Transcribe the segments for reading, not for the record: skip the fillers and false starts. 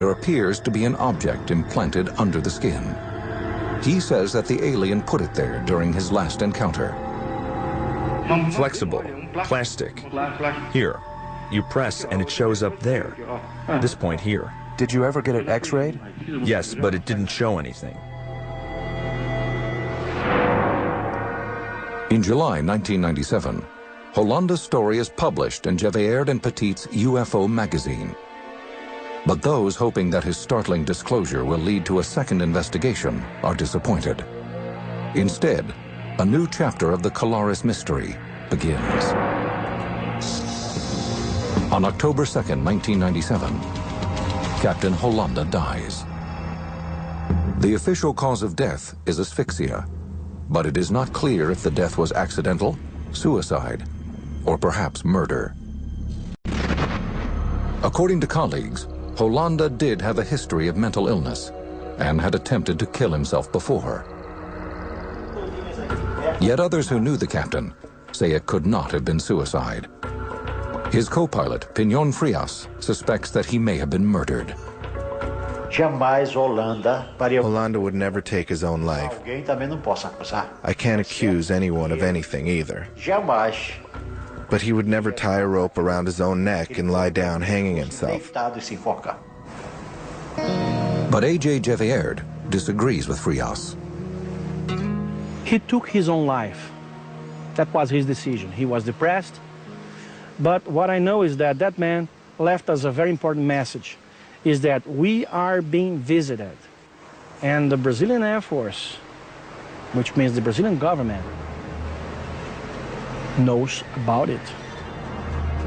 There appears to be an object implanted under the skin. He says that the alien put it there during his last encounter. Flexible, plastic. Here, you press and it shows up there. This point here. Did you ever get it x-rayed? Yes, but it didn't show anything. In July 1997, Hollanda's story is published in Gevaerd and Petit's UFO magazine. But those hoping that his startling disclosure will lead to a second investigation are disappointed. Instead, a new chapter of the Colares mystery begins. On October 2nd, 1997, Captain Hollanda dies. The official cause of death is asphyxia, but it is not clear if the death was accidental, suicide, or perhaps murder. According to colleagues, Hollanda did have a history of mental illness and had attempted to kill himself before. Yet others who knew the captain say it could not have been suicide. His co-pilot, Pignon Frias, suspects that he may have been murdered. Hollanda would never take his own life. I can't accuse anyone of anything either. But he would never tie a rope around his own neck and lie down hanging himself. But A.J. Gevaerd disagrees with Frias. He took his own life. That was his decision. He was depressed. But what I know is that that man left us a very important message, is that we are being visited. And the Brazilian Air Force, which means the Brazilian government, knows about it.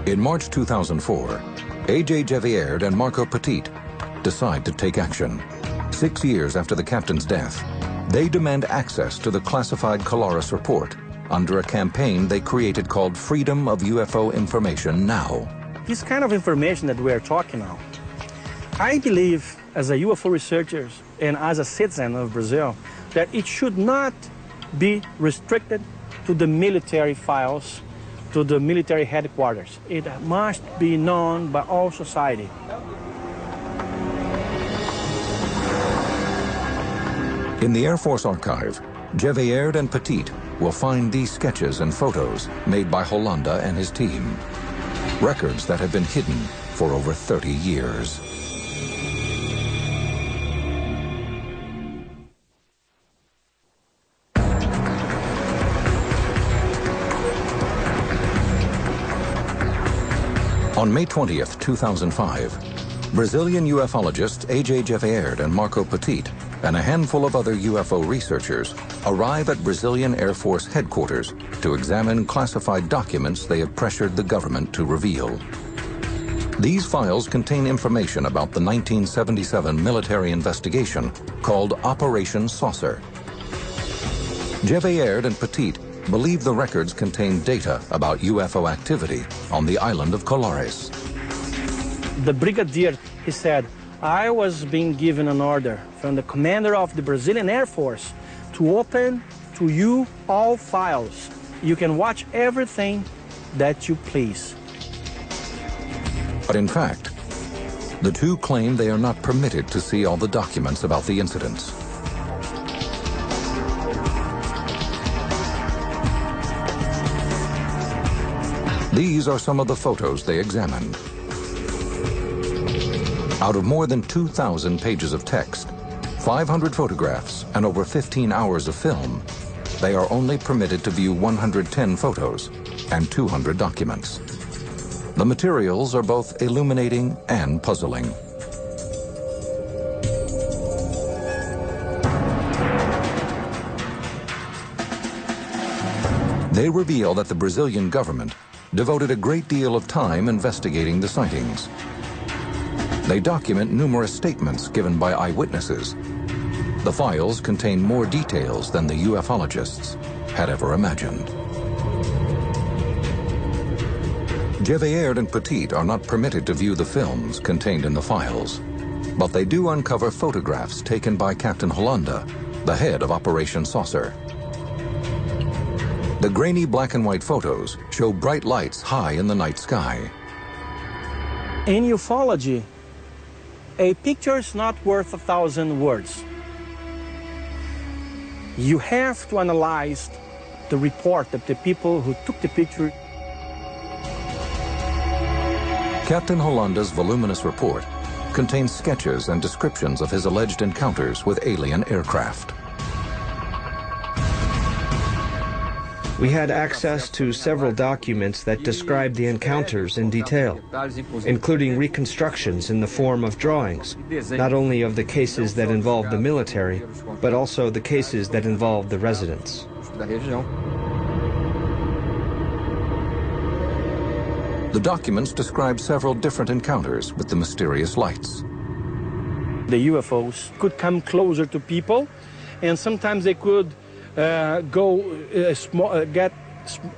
In March 2004, A.J. Gevaerd and Marco Petit decide to take action. 6 years after the captain's death, they demand access to the classified Colares report under a campaign they created called Freedom of UFO Information Now. This kind of information that we are talking now, I believe as a UFO researcher and as a citizen of Brazil, that it should not be restricted to the military files, to the military headquarters. It must be known by all society. In the Air Force archive, Gevaerd and Petit will find these sketches and photos made by Hollanda and his team. Records that have been hidden for over 30 years. On May 20th, 2005, Brazilian ufologists A.J. Gevaerd and Marco Petit and a handful of other UFO researchers arrive at Brazilian Air Force headquarters to examine classified documents they have pressured the government to reveal. These files contain information about the 1977 military investigation called Operation Saucer. Gevaerd and Petit believe the records contain data about UFO activity on the island of Colares. The brigadier, he said, I was being given an order from the commander of the Brazilian Air Force to open to you all files. You can watch everything that you please. But in fact, the two claim they are not permitted to see all the documents about the incidents. These are some of the photos they examined. Out of more than 2,000 pages of text, 500 photographs, and over 15 hours of film, they are only permitted to view 110 photos and 200 documents. The materials are both illuminating and puzzling. They reveal that the Brazilian government devoted a great deal of time investigating the sightings. They document numerous statements given by eyewitnesses. The files contain more details than the ufologists had ever imagined. Gevaerd and Petit are not permitted to view the films contained in the files, but they do uncover photographs taken by Captain Hollanda, the head of Operation Saucer. The grainy black and white photos show bright lights high in the night sky. In ufology, A picture is not worth 1,000 words. You have to analyze the report of the people who took the picture. Captain Hollanda's voluminous report contains sketches and descriptions of his alleged encounters with alien aircraft. We had access to several documents that describe the encounters in detail, including reconstructions in the form of drawings, not only of the cases that involved the military, but also the cases that involved the residents. The documents describe several different encounters with the mysterious lights. The UFOs could come closer to people, and sometimes they could get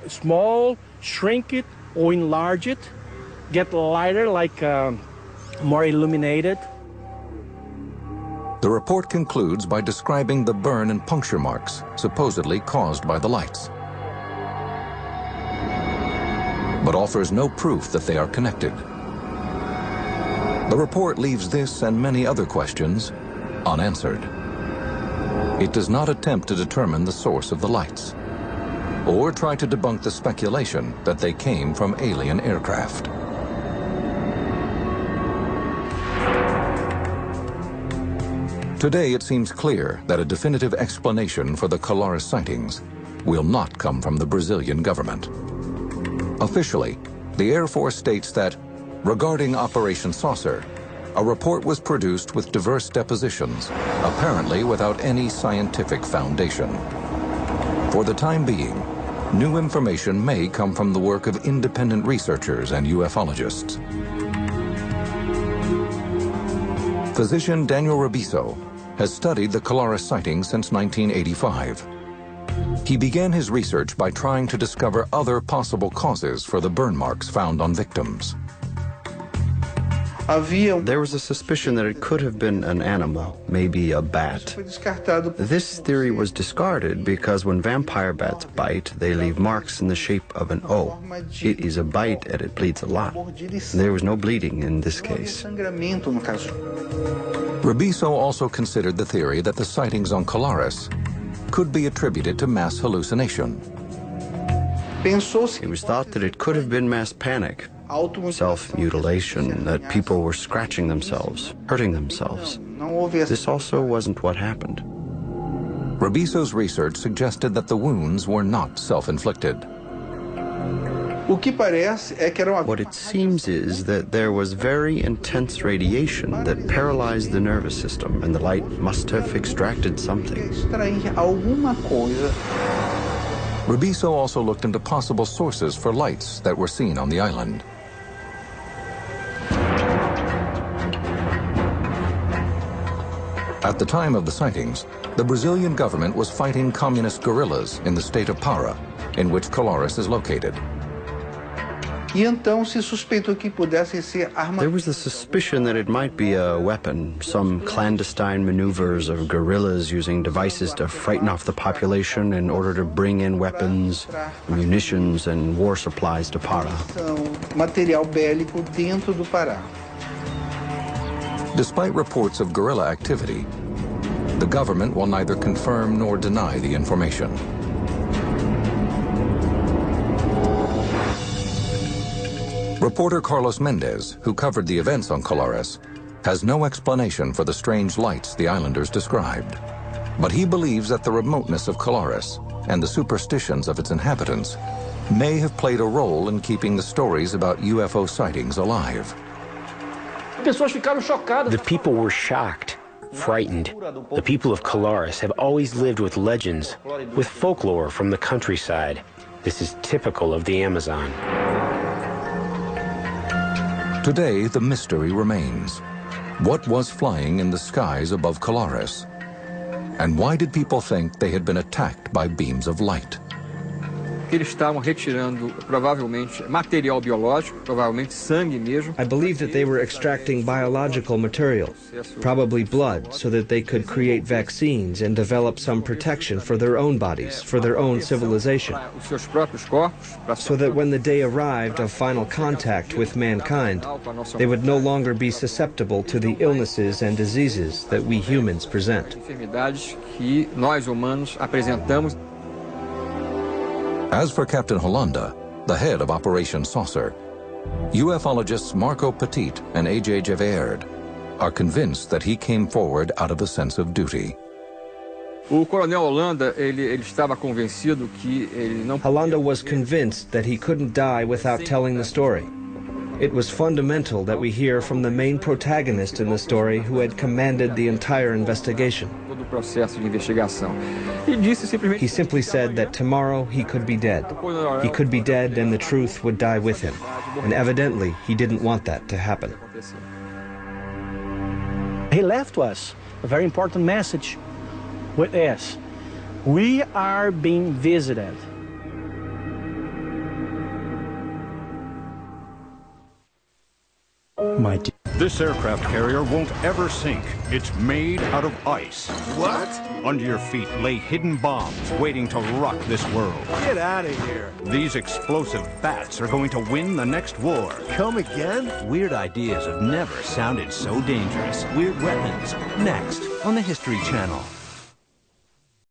small, shrink it, or enlarge it, get lighter, like more illuminated. The report concludes by describing the burn and puncture marks supposedly caused by the lights, but offers no proof that they are connected. The report leaves this and many other questions unanswered. It does not attempt to determine the source of the lights, or try to debunk the speculation that they came from alien aircraft. Today, it seems clear that a definitive explanation for the Colares sightings will not come from the Brazilian government. Officially, the Air Force states that, regarding Operation Saucer, a report was produced with diverse depositions, apparently without any scientific foundation. For the time being, new information may come from the work of independent researchers and ufologists. Physician Daniel Rabiso has studied the Colares sightings since 1985. He began his research by trying to discover other possible causes for the burn marks found on victims. There was a suspicion that it could have been an animal, maybe a bat. This theory was discarded because when vampire bats bite, they leave marks in the shape of an O. It is a bite and it bleeds a lot. There was no bleeding in this case. Rabiso also considered the theory that the sightings on Colares could be attributed to mass hallucination. It was thought that it could have been mass panic, self-mutilation, that people were scratching themselves, hurting themselves. This also wasn't what happened. Rabiso's research suggested that the wounds were not self-inflicted. What it seems is that there was very intense radiation that paralyzed the nervous system, and the light must have extracted something. Rabiso also looked into possible sources for lights that were seen on the island. At the time of the sightings, the Brazilian government was fighting communist guerrillas in the state of Para, in which Colares is located. There was the suspicion that it might be a weapon, some clandestine maneuvers of guerrillas using devices to frighten off the population in order to bring in weapons, munitions, and war supplies to Para. Despite reports of guerrilla activity, the government will neither confirm nor deny the information. Reporter Carlos Mendez, who covered the events on Colares, has no explanation for the strange lights the islanders described. But he believes that the remoteness of Colares and the superstitions of its inhabitants may have played a role in keeping the stories about UFO sightings alive. The people were shocked, frightened. The people of Colares have always lived with legends, with folklore from the countryside. This is typical of the Amazon. Today, the mystery remains. What was flying in the skies above Colares? And why did people think they had been attacked by beams of light? que eles estavam retirando, provavelmente, material biológico, provavelmente sangue mesmo. I believe that they were extracting biological material, probably blood, so that they could create vaccines and develop some protection for their own bodies, for their own civilization. Os seus próprios corpos, So that when the day arrived of final contact with mankind, they would no longer be susceptible to the illnesses and diseases that we humans present. enfermidades que nós humanos apresentamos. As for Captain Hollanda, the head of Operation Saucer, ufologists Marco Petit and A.J. Gevaerd are convinced that he came forward out of a sense of duty. O coronel Hollanda, ele estava convencido que ele não... Hollanda was convinced that he couldn't die without telling the story. It was fundamental that we hear from the main protagonist in the story who had commanded the entire investigation. Todo o processo de investigação. E disse simplesmente... He simply said that tomorrow he could be dead. He could be dead and the truth would die with him. And evidently he didn't want that to happen. He left us a very important message with us. We are being visited. This aircraft carrier won't ever sink. It's made out of ice. What? Under your feet lay hidden bombs waiting to rock this world. Get out of here. These explosive bats are going to win the next war. Come again? Weird ideas have never sounded so dangerous. Weird weapons, next on the History Channel.